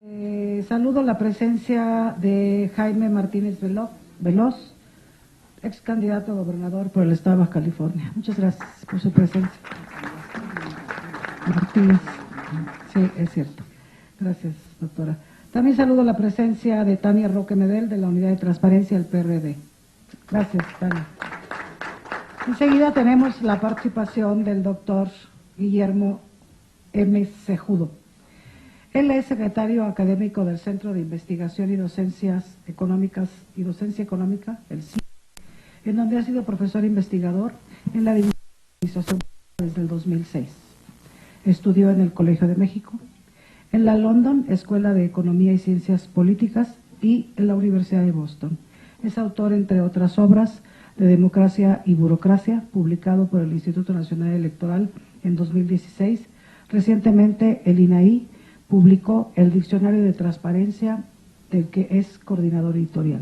Saludo la presencia de Jaime Martínez Veloz, ex candidato a gobernador por el estado de Baja California. Muchas gracias por su presencia. Martínez, sí, es cierto. Gracias, doctora. También saludo la presencia de Tania Roque Medel, de la Unidad de Transparencia del PRD. Gracias, Tania. Enseguida tenemos la participación del doctor Guillermo M. Cejudo. Él es secretario académico del Centro de Investigación y Docencias Económicas y Docencia Económica, el CIE, en donde ha sido profesor investigador en la División de Administración desde el 2006. Estudió en el Colegio de México, en la London Escuela de Economía y Ciencias Políticas y en la Universidad de Boston. Es autor, entre otras obras, de Democracia y Burocracia, publicado por el Instituto Nacional Electoral en 2016. Recientemente, el INAI publicó el Diccionario de Transparencia, del que es coordinador editorial.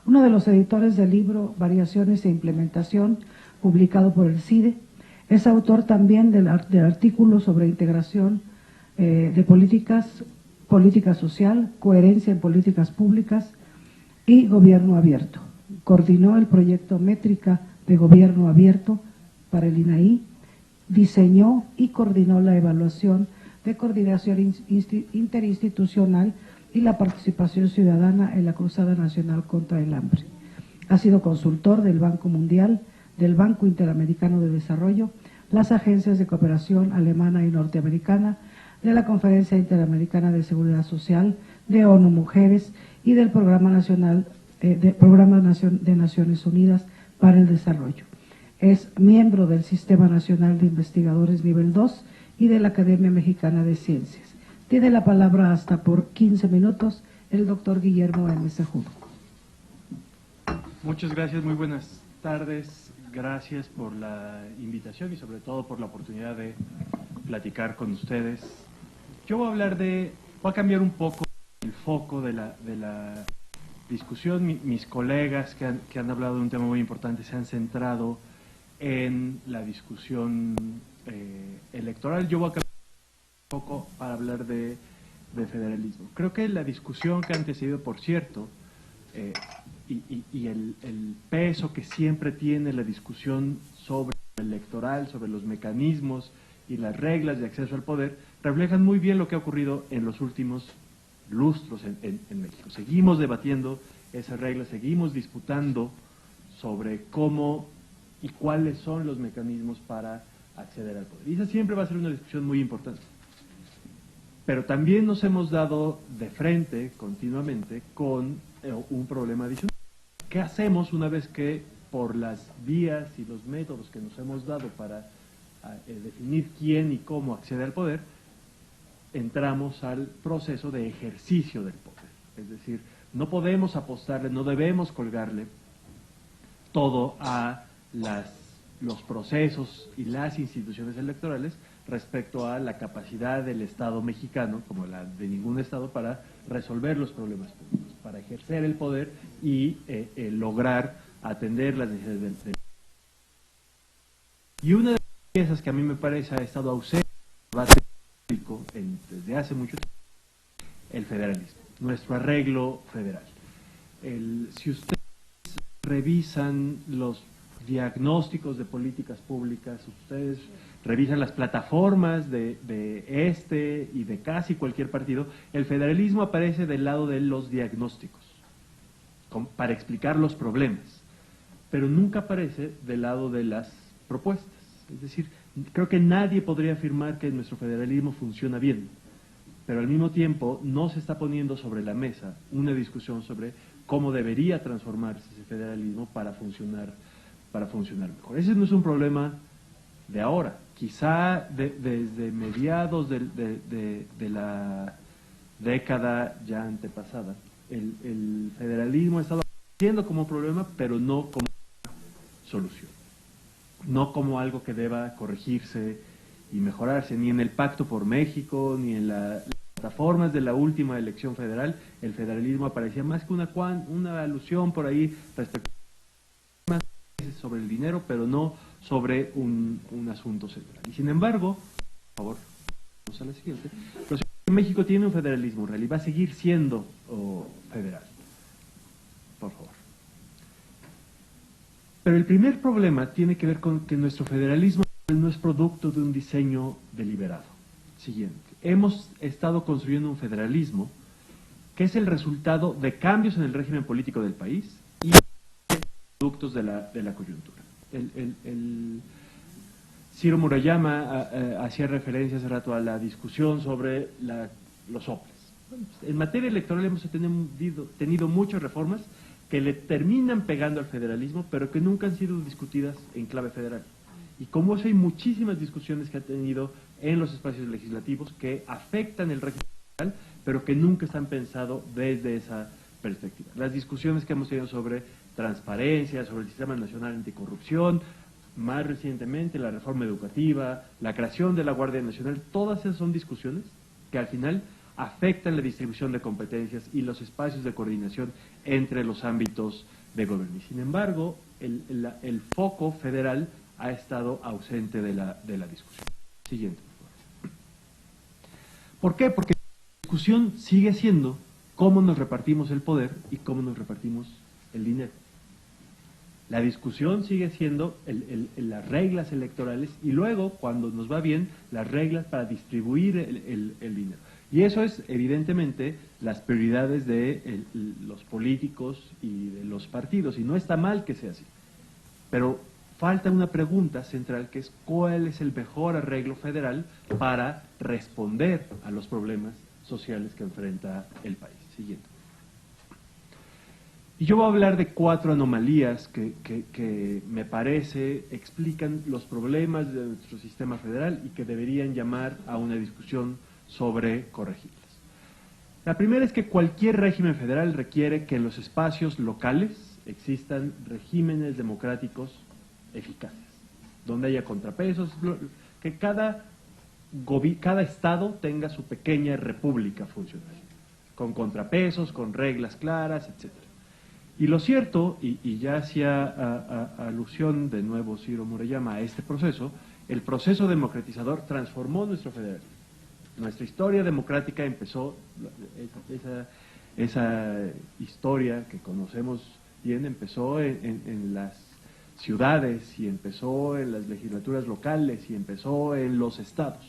Uno de los editores del libro Variaciones e Implementación, publicado por el CIDE, es autor también del artículo sobre integración de política social, coherencia en políticas públicas y gobierno abierto. Coordinó el proyecto Métrica de Gobierno Abierto para el INAI, diseñó y coordinó la evaluación de coordinación interinstitucional y la participación ciudadana en la Cruzada Nacional contra el Hambre. Ha sido consultor del Banco Mundial, del Banco Interamericano de Desarrollo, las agencias de cooperación alemana y norteamericana, de la Conferencia Interamericana de Seguridad Social, de ONU Mujeres y del Programa de Naciones Unidas para el Desarrollo. Es miembro del Sistema Nacional de Investigadores Nivel 2 y de la Academia Mexicana de Ciencias. Tiene la palabra hasta por 15 minutos el doctor Guillermo M. Cejudo. Muchas gracias, muy buenas tardes. Gracias por la invitación y sobre todo por la oportunidad de platicar con ustedes. Yo voy a cambiar un poco el foco de la discusión. Mis colegas que han hablado de un tema muy importante se han centrado en la discusión electoral. Yo voy a cambiar un poco para hablar de federalismo. Creo que la discusión que ha antecedido, por cierto, y el peso que siempre tiene la discusión sobre el electoral, sobre los mecanismos y las reglas de acceso al poder, reflejan muy bien lo que ha ocurrido en los últimos lustros en México. Seguimos debatiendo esas reglas, seguimos disputando sobre cómo y cuáles son los mecanismos para acceder al poder. Y esa siempre va a ser una discusión muy importante. Pero también nos hemos dado de frente continuamente con un problema adicional. ¿Qué hacemos una vez que por las vías y los métodos que nos hemos dado para definir quién y cómo accede al poder, entramos al proceso de ejercicio del poder? Es decir, no podemos apostarle, no debemos colgarle todo a los procesos y las instituciones electorales respecto a la capacidad del Estado mexicano, como la de ningún Estado, para resolver los problemas públicos, para ejercer el poder y lograr atender las necesidades del pueblo. Y una de las piezas que a mí me parece ha estado ausente del debate público desde hace mucho tiempo, el federalismo, nuestro arreglo federal. Si ustedes revisan los diagnósticos de políticas públicas, ustedes revisan las plataformas de este y de casi cualquier partido, el federalismo aparece del lado de los diagnósticos, para explicar los problemas, pero nunca aparece del lado de las propuestas. Es decir, creo que nadie podría afirmar que nuestro federalismo funciona bien, pero al mismo tiempo no se está poniendo sobre la mesa una discusión sobre cómo debería transformarse ese federalismo para funcionar mejor. Ese no es un problema de ahora. Quizá desde mediados de la década ya antepasada, el federalismo ha estado apareciendo como problema, pero no como solución. No como algo que deba corregirse y mejorarse, ni en el Pacto por México, ni en las plataformas de la última elección federal. El federalismo aparecía más que una alusión por ahí respecto sobre el dinero, pero no sobre un asunto central. Y sin embargo, por favor, vamos a la siguiente. México tiene un federalismo real y va a seguir siendo federal. Por favor. Pero el primer problema tiene que ver con que nuestro federalismo no es producto de un diseño deliberado. Siguiente. Hemos estado construyendo un federalismo que es el resultado de cambios en el régimen político del país y productos de la coyuntura. Ciro Murayama hacía referencia hace rato a la discusión sobre los soples. Bueno, pues, en materia electoral hemos tenido muchas reformas que le terminan pegando al federalismo, pero que nunca han sido discutidas en clave federal. Y como eso hay muchísimas discusiones que ha tenido en los espacios legislativos que afectan el régimen federal, pero que nunca se han pensado desde esa perspectiva. Las discusiones que hemos tenido sobre transparencia, sobre el Sistema Nacional Anticorrupción, más recientemente la reforma educativa, la creación de la Guardia Nacional, todas esas son discusiones que al final afectan la distribución de competencias y los espacios de coordinación entre los ámbitos de gobierno. Y sin embargo, el foco federal ha estado ausente de la discusión. Siguiente, por favor. ¿Por qué? Porque la discusión sigue siendo cómo nos repartimos el poder y cómo nos repartimos el dinero. La discusión sigue siendo las reglas electorales y luego, cuando nos va bien, las reglas para distribuir el dinero. Y eso es, evidentemente, las prioridades de los políticos y de los partidos, y no está mal que sea así. Pero falta una pregunta central, que es ¿cuál es el mejor arreglo federal para responder a los problemas sociales que enfrenta el país? Siguiente. Y yo voy a hablar de 4 anomalías que me parece explican los problemas de nuestro sistema federal y que deberían llamar a una discusión sobre corregirlas. La primera es que cualquier régimen federal requiere que en los espacios locales existan regímenes democráticos eficaces, donde haya contrapesos, que cada estado tenga su pequeña república funcional, con contrapesos, con reglas claras, etc. Y lo cierto, y ya hacía alusión de nuevo Ciro Murayama a este proceso, el proceso democratizador transformó nuestro federalismo. Nuestra historia democrática empezó, esa historia que conocemos bien, empezó en las ciudades y empezó en las legislaturas locales y empezó en los estados.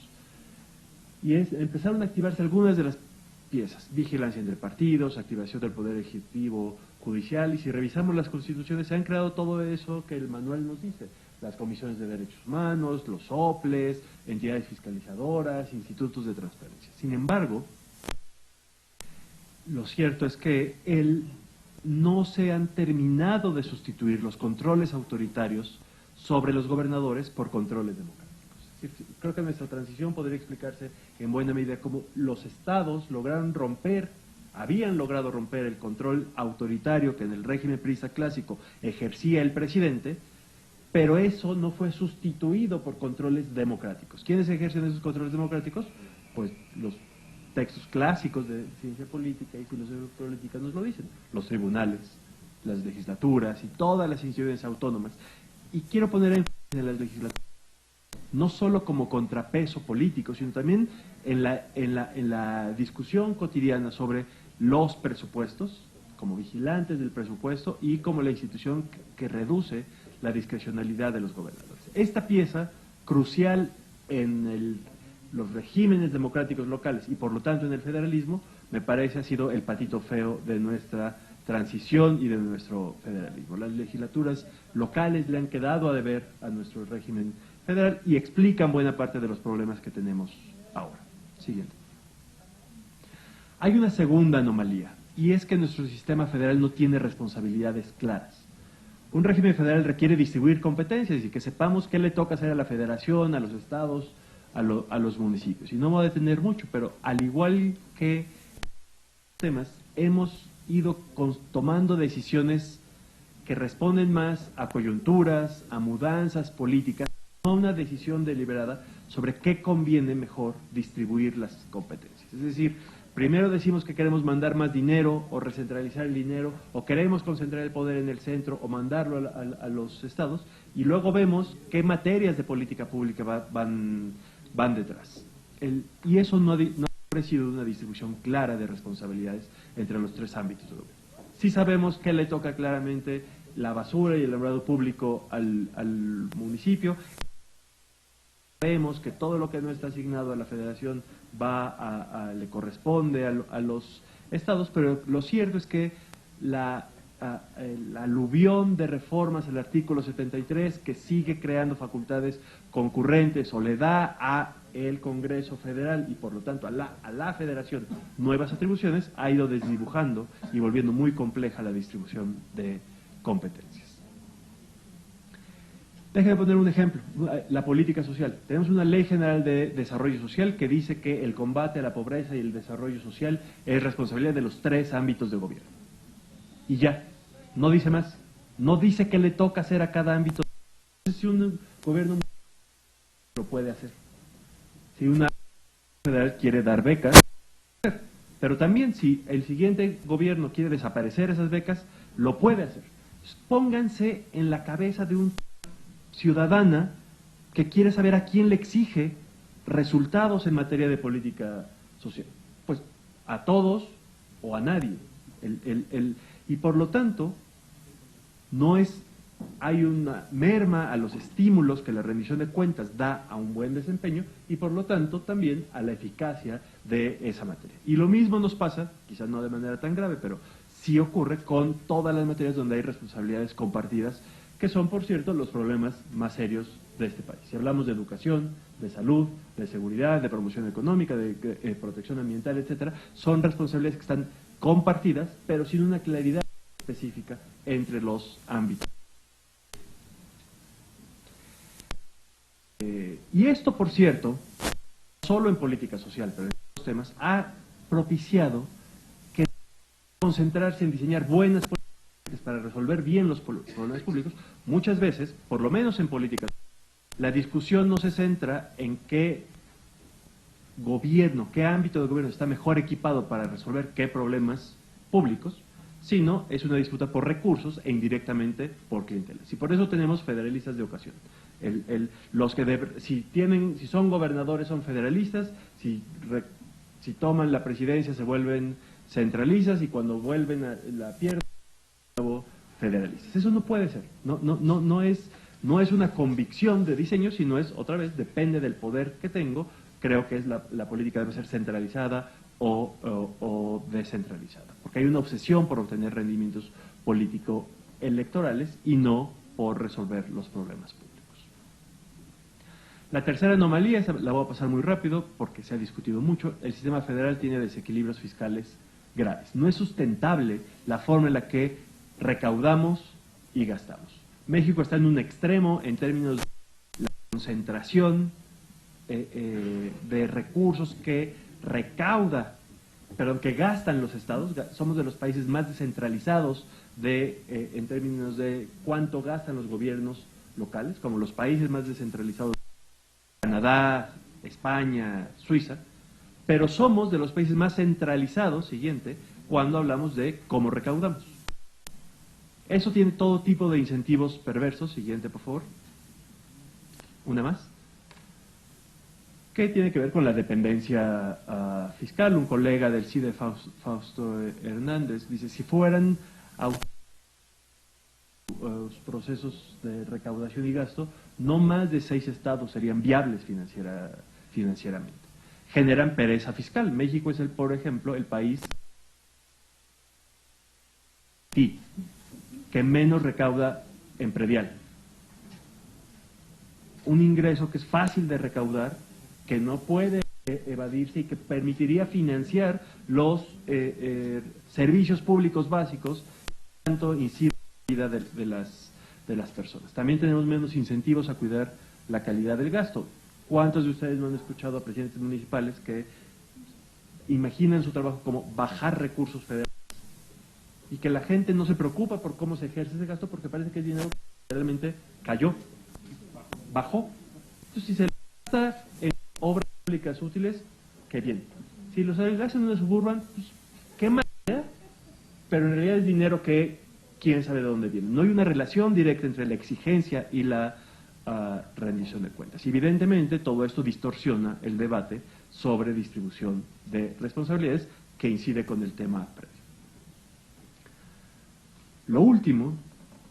Y empezaron a activarse algunas de las piezas: vigilancia entre partidos, activación del poder ejecutivo, judicial, y si revisamos las constituciones se han creado todo eso que el manual nos dice: las comisiones de derechos humanos, los soples, entidades fiscalizadoras, institutos de transparencia. Sin embargo, lo cierto es que no se han terminado de sustituir los controles autoritarios sobre los gobernadores por controles democráticos. Creo que nuestra transición podría explicarse en buena medida como los estados habían logrado romper el control autoritario que en el régimen priista clásico ejercía el presidente, pero eso no fue sustituido por controles democráticos. ¿Quiénes ejercen esos controles democráticos? Pues los textos clásicos de ciencia política y filosofía política nos lo dicen: los tribunales, las legislaturas y todas las instituciones autónomas. Y quiero poner énfasis en las legislaturas, no solo como contrapeso político, sino también en la discusión cotidiana sobre los presupuestos, como vigilantes del presupuesto y como la institución que reduce la discrecionalidad de los gobernadores. Esta pieza, crucial en los regímenes democráticos locales y por lo tanto en el federalismo, me parece ha sido el patito feo de nuestra transición y de nuestro federalismo. Las legislaturas locales le han quedado a deber a nuestro régimen federal y explican buena parte de los problemas que tenemos ahora. Siguiente. Hay una segunda anomalía, y es que nuestro sistema federal no tiene responsabilidades claras. Un régimen federal requiere distribuir competencias y que sepamos qué le toca hacer a la federación, a los estados, a los municipios. Y no me voy a detener mucho, pero al igual que temas, hemos ido tomando decisiones que responden más a coyunturas, a mudanzas políticas, no a una decisión deliberada sobre qué conviene mejor distribuir las competencias. Es decir, primero decimos que queremos mandar más dinero o recentralizar el dinero, o queremos concentrar el poder en el centro o mandarlo a los estados, y luego vemos qué materias de política pública van detrás. Y eso no ofrecido una distribución clara de responsabilidades entre los tres ámbitos de gobierno. Sí sabemos que le toca claramente la basura y el alumbrado público al municipio. Sabemos que todo lo que no está asignado a la federación le corresponde a los estados, pero lo cierto es que el aluvión de reformas al artículo 73, que sigue creando facultades concurrentes o le da a el Congreso Federal y por lo tanto a la Federación nuevas atribuciones, ha ido desdibujando y volviendo muy compleja la distribución de competencias. Déjenme poner un ejemplo, la política social. Tenemos una Ley General de Desarrollo Social que dice que el combate a la pobreza y el desarrollo social es responsabilidad de los tres ámbitos de gobierno. Y ya, no dice más, no dice qué le toca hacer a cada ámbito. Si un gobierno lo puede hacer, si una federal quiere dar becas, pero también si el siguiente gobierno quiere desaparecer esas becas, lo puede hacer. Pónganse en la cabeza de un ciudadana que quiere saber a quién le exige resultados en materia de política social. Pues a todos o a nadie. Y por lo tanto, hay una merma a los estímulos que la rendición de cuentas da a un buen desempeño y por lo tanto también a la eficacia de esa materia. Y lo mismo nos pasa, quizás no de manera tan grave, pero sí ocurre con todas las materias donde hay responsabilidades compartidas, que son, por cierto, los problemas más serios de este país. Si hablamos de educación, de salud, de seguridad, de promoción económica, de protección ambiental, etcétera, son responsabilidades que están compartidas, pero sin una claridad específica entre los ámbitos. Y esto, por cierto, solo en política social, pero en otros temas, ha propiciado que concentrarse en diseñar buenas políticas para resolver bien los problemas públicos. Muchas veces, por lo menos en política, la discusión no se centra en qué gobierno, qué ámbito de gobierno está mejor equipado para resolver qué problemas públicos, sino es una disputa por recursos e indirectamente por clientelas. Y por eso tenemos federalistas de ocasión. Los que si son gobernadores son federalistas, si toman la presidencia se vuelven centralistas y cuando vuelven a la pierden federalistas. Eso no puede ser. No es una convicción de diseño, sino es, otra vez, depende del poder que tengo. Creo que es la política debe ser centralizada o descentralizada, porque hay una obsesión por obtener rendimientos político-electorales y no por resolver los problemas públicos. La tercera anomalía, la voy a pasar muy rápido porque se ha discutido mucho, el sistema federal tiene desequilibrios fiscales graves. No es sustentable la forma en la que recaudamos y gastamos. México está en un extremo en términos de la concentración de recursos que que gastan los estados. Somos de los países más descentralizados en términos de cuánto gastan los gobiernos locales, como los países más descentralizados, Canadá, España, Suiza, pero somos de los países más centralizados, cuando hablamos de cómo recaudamos. Eso tiene todo tipo de incentivos perversos. Siguiente, por favor. Una más. ¿Qué tiene que ver con la dependencia fiscal? Un colega del CIDE, Fausto Hernández, dice, si fueran los procesos de recaudación y gasto, no más de 6 estados serían viables financieramente. Generan pereza fiscal. México es, por ejemplo, el país que menos recauda en predial. Un ingreso que es fácil de recaudar, que no puede evadirse y que permitiría financiar los servicios públicos básicos, tanto incide en la vida de las personas. También tenemos menos incentivos a cuidar la calidad del gasto. ¿Cuántos de ustedes no han escuchado a presidentes municipales que imaginan su trabajo como bajar recursos federales? Y que la gente no se preocupa por cómo se ejerce ese gasto porque parece que el dinero realmente cayó, bajó. Entonces, si se le gasta en obras públicas útiles, qué bien. Si los gastan en una suburban, pues, qué mal, pero en realidad es dinero que quién sabe de dónde viene. No hay una relación directa entre la exigencia y la rendición de cuentas. Evidentemente, todo esto distorsiona el debate sobre distribución de responsabilidades que incide con el tema previo. Lo último,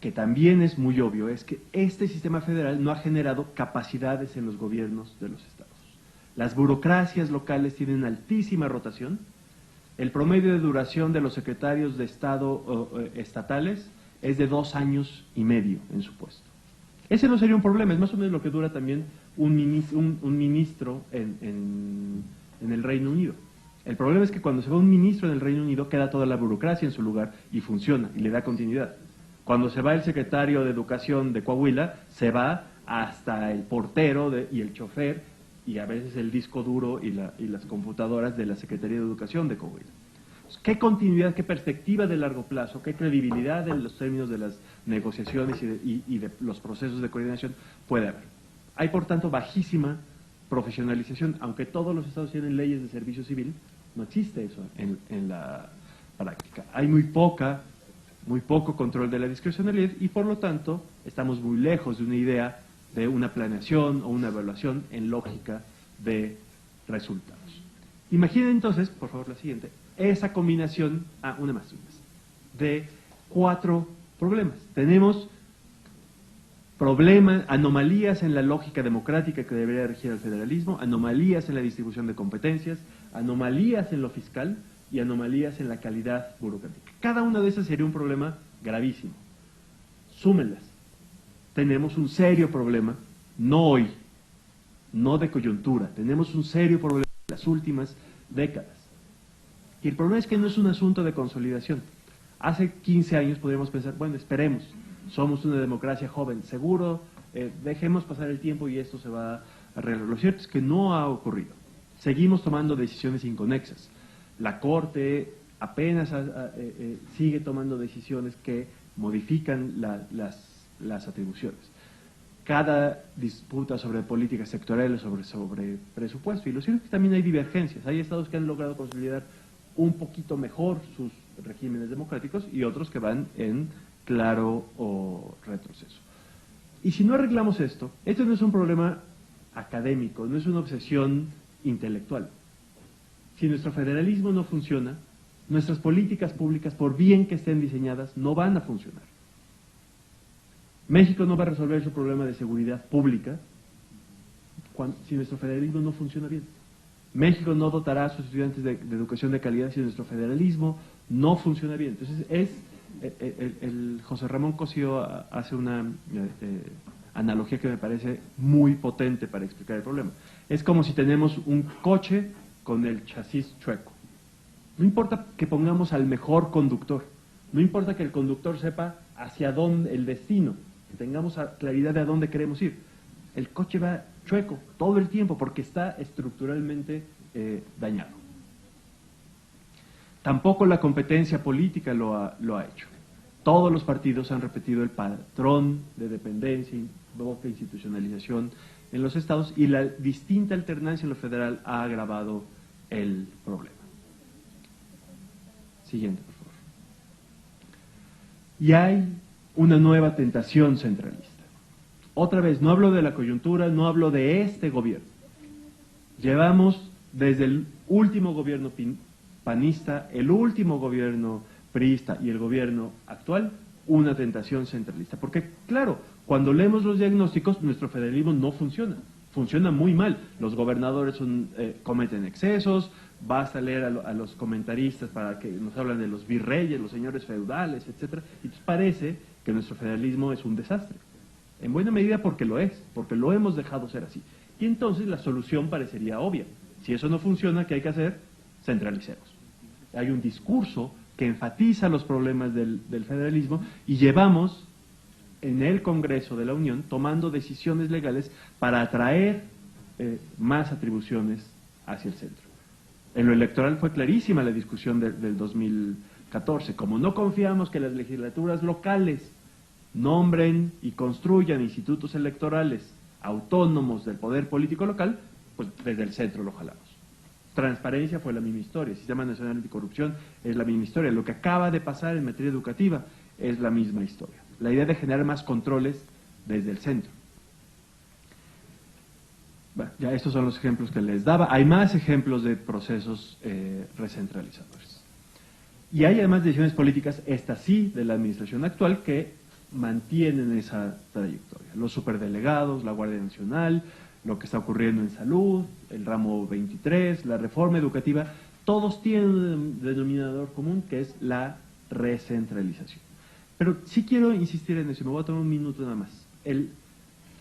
que también es muy obvio, es que este sistema federal no ha generado capacidades en los gobiernos de los estados. Las burocracias locales tienen altísima rotación. El promedio de duración de los secretarios de Estado estatales es de 2 años y medio en su puesto. Ese no sería un problema, es más o menos lo que dura también un ministro en el Reino Unido. El problema es que cuando se va un ministro en el Reino Unido queda toda la burocracia en su lugar y funciona y le da continuidad. Cuando se va el secretario de Educación de Coahuila, se va hasta el portero y el chofer y a veces el disco duro y las computadoras de la Secretaría de Educación de Coahuila. ¿Qué continuidad, qué perspectiva de largo plazo, qué credibilidad en los términos de las negociaciones y de los procesos de coordinación puede haber? Hay, por tanto, bajísima profesionalización. Aunque todos los estados tienen leyes de servicio civil, no existe eso en la práctica. Hay muy poco control de la discrecionalidad y, por lo tanto, estamos muy lejos de una idea de una planeación o una evaluación en lógica de resultados. Imaginen entonces, por favor, la siguiente, esa combinación, una más, de 4 problemas. Tenemos problemas, anomalías en la lógica democrática que debería regir el federalismo, anomalías en la distribución de competencias, anomalías en lo fiscal y anomalías en la calidad burocrática. Cada una de esas sería un problema gravísimo. Súmenlas. Tenemos un serio problema, no hoy, no de coyuntura, tenemos un serio problema en las últimas décadas. Y el problema es que no es un asunto de consolidación. Hace 15 años podríamos pensar, bueno, esperemos, somos una democracia joven, seguro, dejemos pasar el tiempo y esto se va a arreglar. Lo cierto es que no ha ocurrido. Seguimos tomando decisiones inconexas. La Corte apenas sigue tomando decisiones que modifican las atribuciones. Cada disputa sobre políticas sectoriales, sobre presupuesto, y lo cierto es que también hay divergencias. Hay estados que han logrado consolidar un poquito mejor sus regímenes democráticos y otros que van en claro retroceso. Y si no arreglamos esto no es un problema académico, no es una obsesión intelectual. Si nuestro federalismo no funciona, nuestras políticas públicas, por bien que estén diseñadas, no van a funcionar. México no va a resolver su problema de seguridad pública si nuestro federalismo no funciona bien. México no dotará a sus estudiantes de educación de calidad si nuestro federalismo no funciona bien. Entonces, el José Ramón Cosío hace una analogía que me parece muy potente para explicar el problema. Es como si tenemos un coche con el chasis chueco. No importa que pongamos al mejor conductor, no importa que el conductor sepa hacia dónde el destino, que tengamos claridad de a dónde queremos ir. El coche va chueco todo el tiempo porque está estructuralmente dañado. Tampoco la competencia política lo ha hecho. Todos los partidos han repetido el patrón de dependencia y poca institucionalización en los estados y la distinta alternancia en lo federal ha agravado el problema. Siguiente, por favor. Y hay una nueva tentación centralista. Otra vez, no hablo de la coyuntura, no hablo de este gobierno. Llevamos desde el último gobierno panista, el último gobierno priista y el gobierno actual, una tentación centralista. Porque, claro, cuando leemos los diagnósticos, nuestro federalismo no funciona. Funciona muy mal. Los gobernadores cometen excesos, basta leer a los comentaristas para que nos hablan de los virreyes, los señores feudales, etcétera. Y parece que nuestro federalismo es un desastre. En buena medida porque lo es, porque lo hemos dejado ser así. Y entonces la solución parecería obvia. Si eso no funciona, ¿qué hay que hacer? Centralicemos. Hay un discurso que enfatiza los problemas del federalismo y llevamos en el Congreso de la Unión tomando decisiones legales para atraer más atribuciones hacia el centro. En lo electoral fue clarísima la discusión del 2014. Como no confiamos que las legislaturas locales nombren y construyan institutos electorales autónomos del poder político local, pues desde el centro lo jalamos. Transparencia fue la misma historia, Sistema Nacional Anticorrupción es la misma historia, lo que acaba de pasar en materia educativa es la misma historia. La idea de generar más controles desde el centro. Bueno, ya estos son los ejemplos que les daba. Hay más ejemplos de procesos recentralizadores. Y hay además decisiones políticas, estas sí, de la administración actual, que mantienen esa trayectoria. Los superdelegados, la Guardia Nacional, lo que está ocurriendo en salud, el ramo 23, la reforma educativa, todos tienen un denominador común que es la recentralización. Pero sí quiero insistir en eso, me voy a tomar un minuto nada más.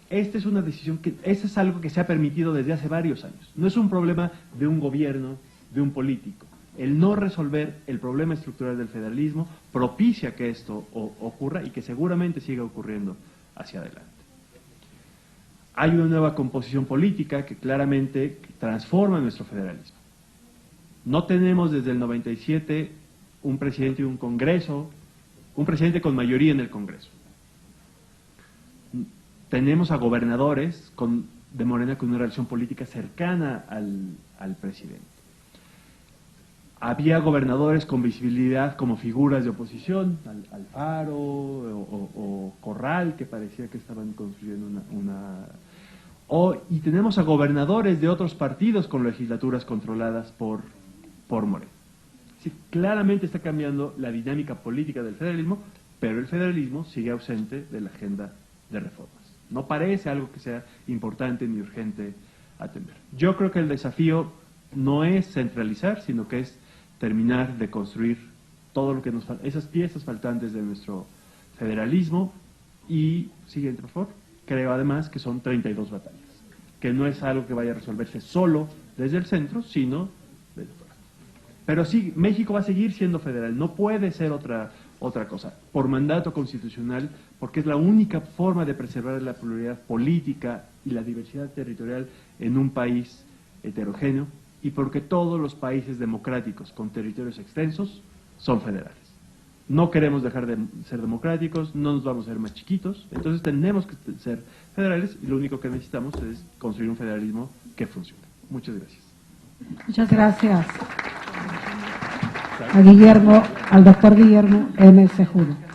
Esta es una decisión eso es algo que se ha permitido desde hace varios años. No es un problema de un gobierno, de un político. El no resolver el problema estructural del federalismo propicia que esto ocurra y que seguramente siga ocurriendo hacia adelante. Hay una nueva composición política que claramente transforma nuestro federalismo. No tenemos desde el 97 un presidente y un Congreso, un presidente con mayoría en el Congreso. Tenemos a gobernadores de Morena con una relación política cercana al presidente. Había gobernadores con visibilidad como figuras de oposición, Alfaro o Corral, que parecía que estaban construyendo y tenemos a gobernadores de otros partidos con legislaturas controladas por Morena. Sí, claramente está cambiando la dinámica política del federalismo, pero el federalismo sigue ausente de la agenda de reformas. No parece algo que sea importante ni urgente atender. Yo creo que el desafío no es centralizar, sino que es terminar de construir todo lo que nos falta, esas piezas faltantes de nuestro federalismo. Y, siguiente por favor, creo además que son 32 batallas, que no es algo que vaya a resolverse solo desde el centro, sino desde fuera. Pero sí, México va a seguir siendo federal, no puede ser otra cosa, por mandato constitucional, porque es la única forma de preservar la pluralidad política y la diversidad territorial en un país heterogéneo, y porque todos los países democráticos con territorios extensos son federales. No queremos dejar de ser democráticos, no nos vamos a ser más chiquitos, entonces tenemos que ser federales y lo único que necesitamos es construir un federalismo que funcione. Muchas gracias. Muchas gracias al doctor Guillermo M. Cejudo.